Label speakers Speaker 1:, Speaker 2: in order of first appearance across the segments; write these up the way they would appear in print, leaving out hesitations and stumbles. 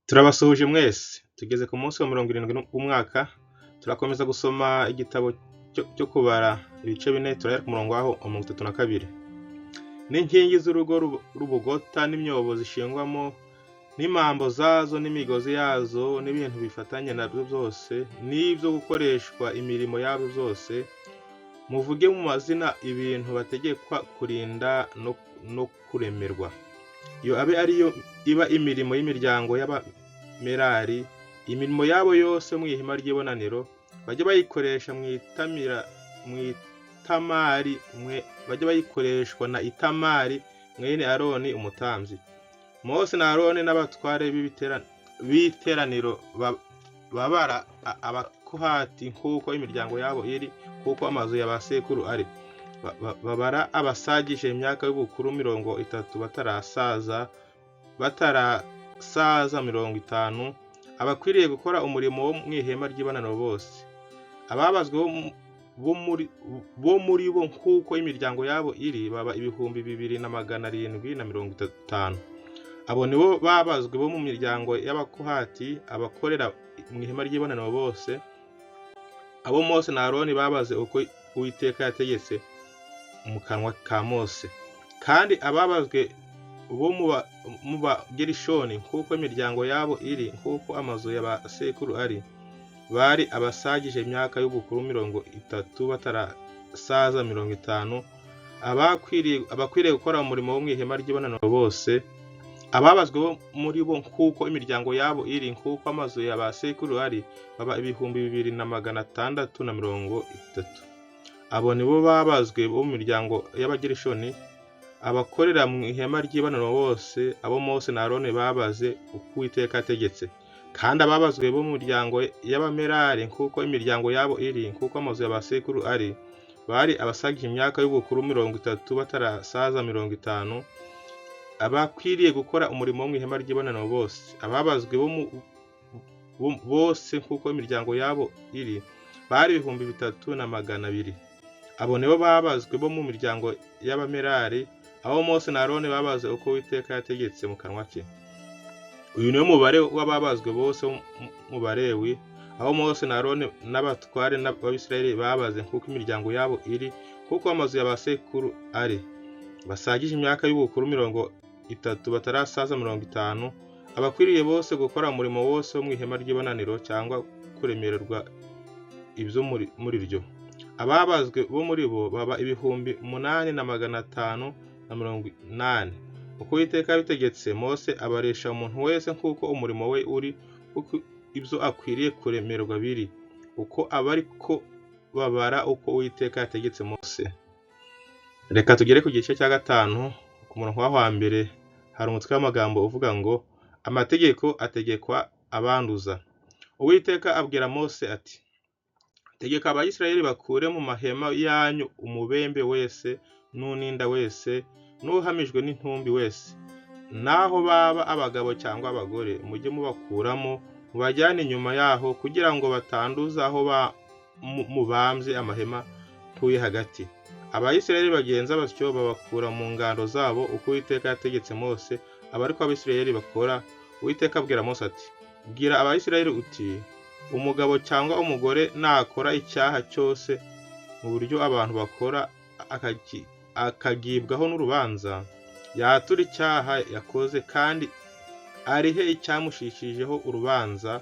Speaker 1: Turabasuhuje mwese, tugeze ku munsi wa 70 w'umwaka, turakomeza gusoma igitabo cyo kubara ibice 4, turahera ku murongo waho 32. N'inkingi z'urugo rubugota n'imyobo zishingwamo n'impambo zazo n'imigozi yazo n'ibintu bifatanye nabyo byose n'ibyo gukoreshwa imirimo yabo byose, muvuge mu mazina ibintu bategekwa kurinda no kuremerwa. Iyo abe ariyo iba imirimo y'imiryango y'abamerari, imirimo yabo yose mu ihema ry'ibonaniro, bajye bayikoresha bajye bayikoreshwa na Itamari mwene Aroni umutambyi. Mose na Aroni n'abatware b'iteraniro babara abakohati nk'uko imiryango yabo iri, kuko amazu y'abasekuru ari. Babara abasagije imyaka y'ubukuru 30 batarasaza 50, abakwiriye gukora umurimo wo mu ihema ry'ibonaniro bose. Ababazwe bo muri bo nk'uko imiryango yabo iri baba 2750. Abo nibo babazwe bo mu miryango y'abakohati, abakorera mu ihema ry'ibonaniro bose. Abo Mose na Aroni babaze uko Uwiteka yategetse mu kanwa ka Mose. Kandi ababazwe bo mu Gerishoni nk'uko imiryango yabo iri, nk'uko amazu y'abasekuru ari, bari abasagije imyaka y'ubukuru 30 batarasaza 50, abakwiriye gukora umurimo wo mu ihema ry'ibonaniro bose. Ababazwe bo muri bo nk'uko imiryango yabo iri, nk'uko amazu y'abasekuru ari, baba 2630. Abo nibo babazwe bo mu miryango y'abagerishoni, abakorera mu ihema ry'ibonaniro bose. Abo Mose na Aroni babaze uko Uwiteka yategetse. Kandi ababazwe bo mu miryango y'abamerari nk'uko imiryango yabo iri, nk'uko amazu y'abasekuru ari, bari abasagije imyaka y'ubukuru 30 batarasaza 50, abakwiriye gukora umurimo wo mu ihema ry'ibonaniro bose. Ababazwe bose nk'uko imiryango yabo iri, bari 3200. Abo nibo babazwe bo mu miryango y'abamerari. Abo Mose na Aroni babaze uko Uwiteka yategetse mu kanwa ke. Uyu niwo mubare w'ababazwe bose mu Barewi. Abo Mose na Aroni n'abatware b'Abisirayeli babaze nk'uko imiryango yabo iri, kuko amazu y'abasekuru ari, basagije imyaka y'ubukuru 30 batarasaza 50, abakwiriye bose gukora umurimo wose wo mu ihema ry'ibonaniro cyangwa kuremererwa ibyo muri ryo. Ababazwe bo muri bo baba 8580. Uko Uwiteka yabitegetse Mose abaresha umuntu wese nk'uko umurimo we uri, kuko ibyo akwiriye kuremererwa biri, uko ariko babara uko Uwiteka yategetse Mose. Reka tugere ku gice cya 5. Ku murongo wa mbere hari umutwe w'amagambo uvuga ngo amategeko ategekwa abanduza. Uwiteka abwira Mose ati, tegeka Abayisirayeli bakure mu mahema yanyu umubembe wese n'uninda wese n'uhamijwe n'intumbi wese, naho baba abagabo cyangwa abagore, mujye mubakuramo mubajyane inyuma yaho, kugira ngo batanduza aho mubambye amahema ntuye hagati. Abayisirayeli bagenza batyo, babakura mu ngando zabo uko Uwiteka yategetse Mose. Abariko Abisirayeli bakora. Uwiteka abwira Mose ati, bwira Abayisirayeli uti, umugabo cyangwa umugore nakora icyaha cyose mu buryo abantu bakora, akagibwaho n'urubanza, yatura icyaha yakoze kandi arihe icyamushishijeho urubanza,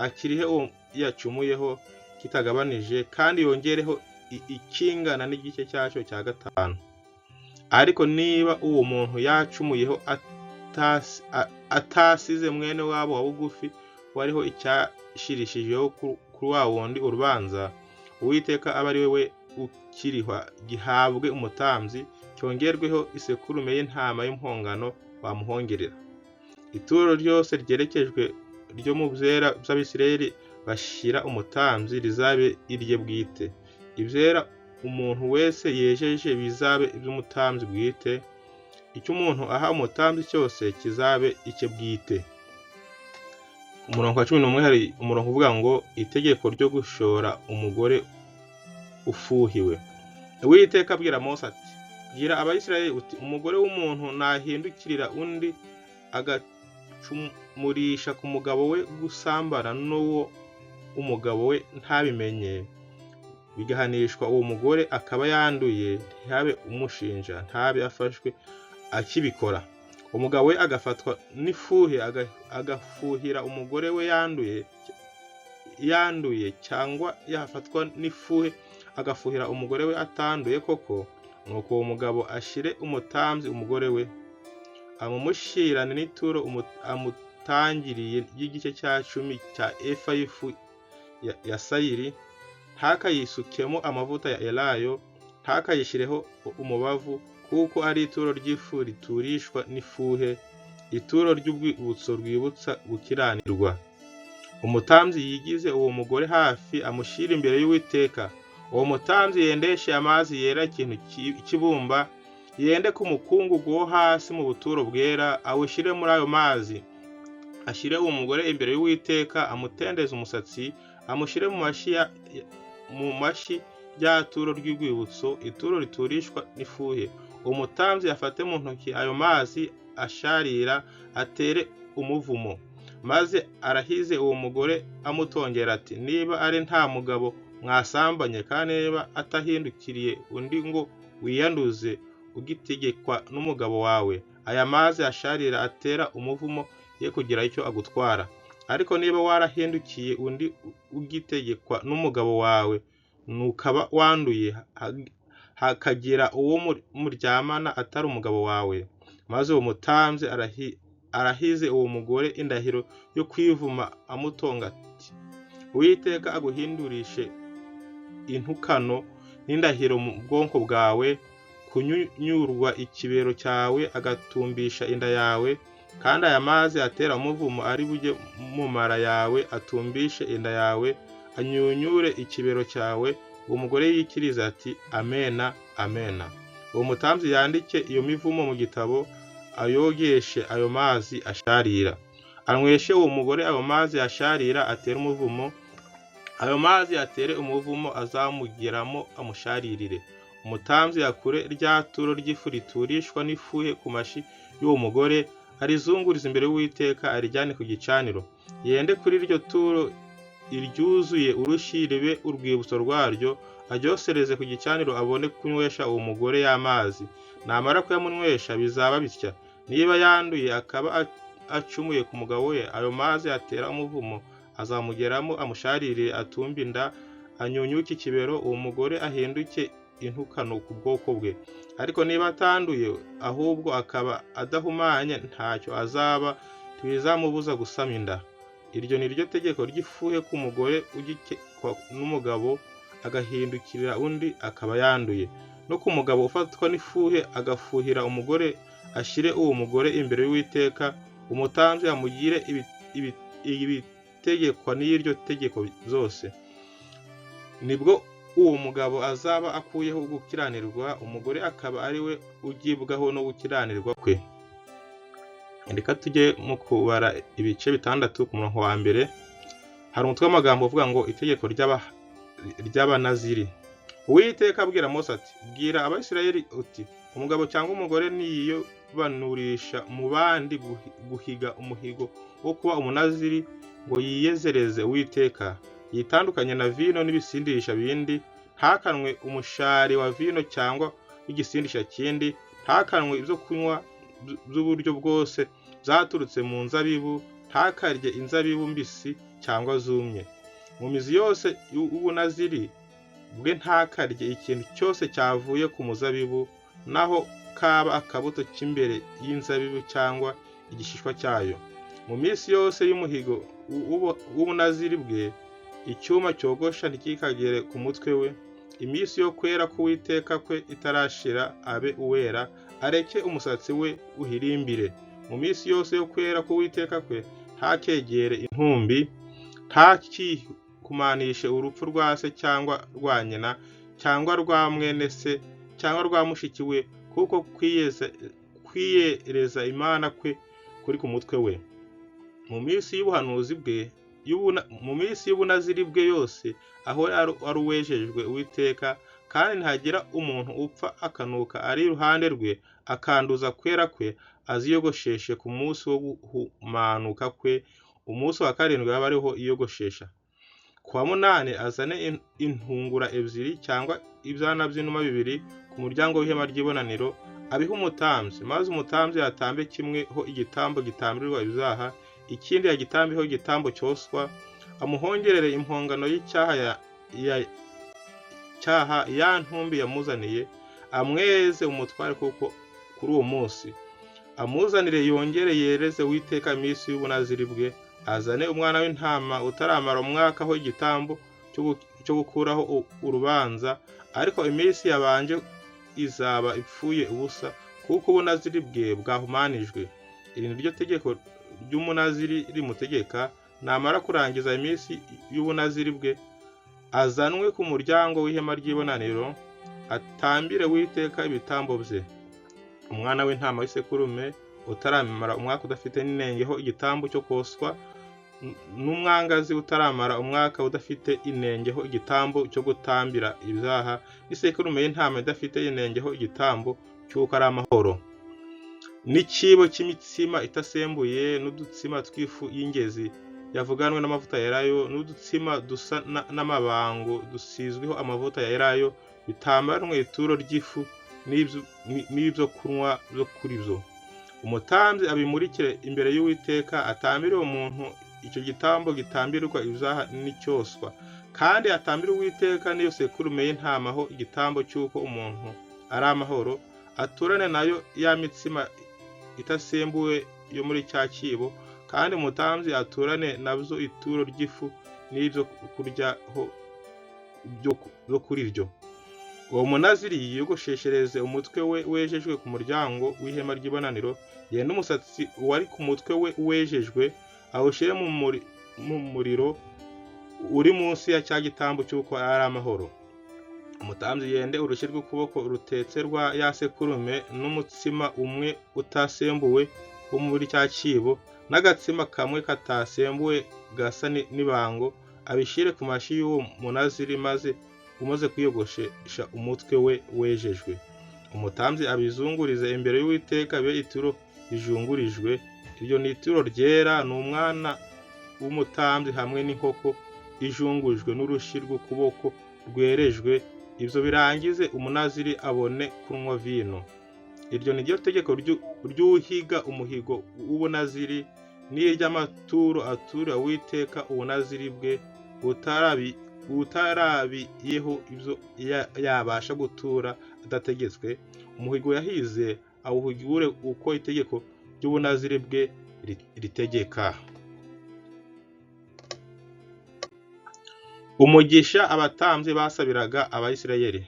Speaker 1: akirihe uwo yacumuyeho kitagabanije, kandi yongereho ikingana n'igice cyacyo cya 5. Ariko niba uwo muntu yacumuyeho atasize mwene wabo wa bugufi wariho icyashirishijeho kuri wa wundi urubanza, Uwiteka aba ari we ukirihwa, gihabwe umutambyi, cyongerweho isekurume y'intama y'impongano bamuhongerera. Ituro ryose ryerekejwe ryo mu byera by'Abisirayeli bashyira umutambyi rizabe irye bwite. Ibyera umuntu wese yejeje bizabe iby'umutambyi bwite. Icyo umuntu aha umutambyi cyose kizabe icye bwite. Umurongo wa 11 hari umurongo uvuga ngo itegeko ryo gushora umugore ufuhiwe. Uwiteka abwira Mose ati, bwira Abayisirayeli uti, umugore w'umuntu nahindukirira undi agacumurisha ku mugabo we gusambana n'uwo umugabo we ntabimenye, bigahanishwa uwo mugore akaba yanduye, ntihabe umushinja, ntabe afashwe akibikora. Umugabo we agafatwa n'ifuhe agafuhira umugore we yanduye cyangwa yafatwa n'ifuhe agafuhira umugore we atanduye koko, nuko uwo mugabo ashire umutambyi umugore we, amumushirane n'ituro amutangiriye y'igice cya 10 cya efa y'ifu ya sayiri, ntakayisukemo amavuta ya elayo, ntakayishireho umubavu, kuko ari ituro ry'ifu riturishwa n'ifuhe, ituro ry'ubwibutso rwibutsa gukiranirwa. Umutambyi yigize uwo mugore hafi amushira imbere y'Uwiteka. Uwo mutambyi yendeshe amazi yera ikintu kibumba, yende ku mukungugu wo hasi mu buturo bwera, awushire muri ayo mazi. Ashire uwo mugore imbere y'Uwiteka, amutendeze umusatsi, amushire mu mashi rya turo ry'urwibutso, ituro riturishwa n'ifuhe. Umutambyi afate mu ntoki ayo mazi asharira, atere umuvumo, maze arahize uwo mugore amutongera ati, niba ari nta mugabo mwasambanye, kandi niba atahindukiriye undi ngo wiyanduze ugitegekwa n'umugabo wawe, aya mazi asharira atera umuvumo ye kugira icyo agutwara. Ariko niba warahindukiye undi ugitegekwa n'umugabo wawe, nukaba wanduye, hakagira uwo muryamana atari umugabo wawe, maze uwo mutambyi arahize uwo mugore indahiro yo kwivuma amutonga ati, Uwiteka aguhindurishe intukano n'indahiro mu bwonko bwawe, kunyurwa ikibero cyawe agatumbisha inda yawe, kandi aya mazi atera umuvumo ari bujye mu mara yawe atumbishe inda yawe, anyunyure ikibero cyawe. Uwo mugore yikiriza ati, amena, amena. Uwo mutambyi yandike iyo mivumo mu gitabo, ayogeshe ayo mazi asharira, anyweshe uwo mugore ayo mazi asharira atera umuvumo, ayo mazi atere umuvumo azamugeramo amusharirire. Umutambyi yakure rya turo ry'ifu riturishwa n'ifuhe ku mashi y'uwo mugore, arizunguriza imbere y'Uwiteka, arijyane ku gicaniro. Yende kuri iryo turo iryuzuye urushyi ribe urwibutso rwaryo, aryosereze ku gicaniro, abone kunywesha uwo mugore y'amazi. Namara kuyamunywesha bizaba bitya, niba yanduye akaba acumuye ku mugabo we, ayo mazi atera umuvumo azamugeramo amusharirire, atumbe inda, anyunyuke ikibero, uwo mugore ahinduke intukano ku bwoko bwe. Ariko niba atanduye ahubwo akaba adahumanye, ntacyo azaba, ntibizamubuza gusama inda. Iryo ni ryo tegeko ry'ifuhe ku mugore ugikekwa n'umugabo agahindukirira undi akaba yanduye, no ku mugabo ufatwa n'ifuhe agafuhira umugore, ashire uwo mugore imbere y'Uwiteka. Umutambyi amugire ibitegekwa n'iryo tegeko zose, nibwo uwo mugabo azaba akuyeho gukiranirwa, umugore akaba ari we ugibwaho no gukiranirwa kwe. Reka tujye mu kubara ibice 6 ku murongo wa mbere. Hari umutwe w'amagambo uvuga ngo itegeko ry'abanaziri. Uwiteka abwira Mose ati, bwira Abisirayeli uti, umugabo cyangwa umugore niyobanurisha mu bandi guhiga umuhigo wo kuba umunaziri, ngo yiyezereze Uwiteka, yitandukanye na vino n'ibisindisha bindi, ntakanwe umushari wa vino cyangwa w'igisindisha kindi, ntakanwe ibyo kunywa z'uburyo bwose zaturutse mu nzabibu, ntakarye inzabibu mbisi cyangwa zumye. Mu mizi yose y'ubunaziri bwe ntakarye ikintu cyose cyavuye ku muzabibu, naho kaba akabuto cy'imbere y'inzabibu cyangwa igishishwa cyayo. Mu minsi yose y'umuhigo w'ubunaziri bwe, icyuma cyogosha ntikikagere ku mutwe we. Iminsi yo kwera k'Uwiteka kwe itarashira abe uwera, areke umusatsi we uhirimbire. Mu minsi yose yo kwera k'Uwiteka kwe ntakegere intumbi, ntakikumanishe urupfu rwa se cyangwa rwa nyina cyangwa rwa mwene se cyangwa rwa mushiki we, kuko kwiyereza Imana kwe kuri ku mutwe we. Mu minsi y'ubuhanuzi bwe, mu minsi y'ubunaziri bwe yose, aho ari uwejejwe Uwiteka, kandi ntagira umuntu upfa akanuka ari iruhande rwe akanduza kwera kwe, aziyogosheshe ku munsi wo guhumanuka kwe, umunsi wa karindwi aba ariho iyogoshesha. Ku wa munani azane intungura ebyiri cyangwa ibyana by'inuma bibiri ku muryango w'ihema ry'ibonaniro, abihe umutambyi, maze umutambyi yatambe kimwe ho igitambo gitambirirwa ibyaha, ikindi yagitambeho igitambo cyoswa, amuhongerere impongano y'icyaha ya ntumbi yamuzaniye, amweze umutware kuko kuri uwo munsi. Amuzanire yongere yereze Uwiteka iminsi y'ubunaziri bwe, azane umwana w'intama utaramara umwaka ho igitambo cyo gukuraho urubanza, ariko iminsi yabanje izaba ipfuye ubusa, kuko ubunaziri bwe bwahumanijwe. Iri ni ryo tegeko ry'umunaziri rimutegeka, namara kurangiza iminsi y'ubunaziri bwe, azanwe ku muryango w'ihema ry'ibonaniro, atambire Uwiteka ibitambo bye. Umwana w'intama w'isekurume utaramara umwaka udafite n'inengeho igitambo cyo koswa, n'umwangazi utaramara umwaka udafite inengeho igitambo cyo gutambira ibyaha, n'isekurume y'intama idafite inengeho igitambo cy'uko ari amahoro. N'ikibo cy'imitsima itasembuye n'udutsima tw'ifu y'ingezi yavuganwe n'amavuta yerayo, n'udutsima dusa n'amabango dusizweho amavuta yerayo, bitambanwe ituro ry'ifu n'ibyo kunywa byo kuri byo. Umutambyi abimurikire imbere y'Uwiteka, atambire umuntu icyo gitambo gitambirwa ibyaha n'icyoswa, kandi atambire Uwiteka n'iyo sekurume y'intama ho igitambo cy'uko umuntu ari amahoro, aturane nayo ya mitsima itasembuwe yo muri cya kibo, kandi umutambyi aturane nabyo ituro ry'ifu n'ibyo kuryaho byo kuri ryo. Uwo munaziri yiyogosheshereze umutwe we wejejwe ku muryango w'ihema ry'ibonaniro, yenda umusatsi wari ku mutwe we wejejwe awushyire mu muriro uri munsi ya cya gitambo cy'uko ari amahoro. Umutambyi yende urushyi rw'ukuboko rutetse rwa ya sekurume n'umutsima umwe utasembuwe wo muri cya kibo, n'agatsima kamwe katasembuwe gasa n'ibango, abishyire ku mashyi y'uwo munaziri, maze umaze kwiyogoshesha umutwe we wejejwe, umutambyi abizungurize imbere y'Uwiteka bibe ituro rijungurijwe. Iryo ni ituro ryera, ni umwana w'umutambyi hamwe n'inkoko ijungurijwe n'urushyi rw'ukuboko rwerejwe. Ibyo birangize umunaziri abone kunywa vino. Iryo ni ryo tegeko ry'uhiga umuhigo w'ubunaziri, n'iry'amaturo atura Uwiteka ubunaziri bwe, utarabiyeho ibyo yabasha gutura adategetswe. Umuhigo yahize awuhigure uko itegeko ry'ubunaziri bwe ritegeka. Umugisha abatambyi basabiraga Abayisirayeli.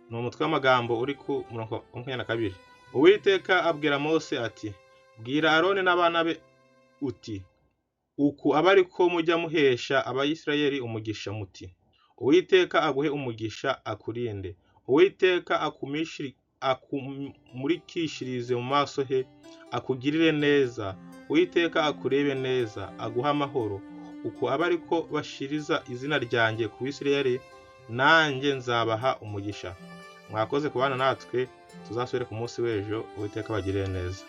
Speaker 1: Ni umutwe w'amagambo uri ku 22. Uwiteka abwira Mose ati, bwira Aroni n'abana be uti, uku aba ariko mujya muhesha Abayisirayeli umugisha muti, Uwiteka aguhe umugisha akurinde, Uwiteka akumurikishirize mu maso he, akugirire neza, Uwiteka akurebe neza, aguha amahoro. Uko aba ariko bashiriza izina ryanjye ku Bisirayeli, nanjye nzabaha umugisha. Mwakoze kubana natwe, tuzasubire ku munsi w'ejo. Uwiteka bagirire neza.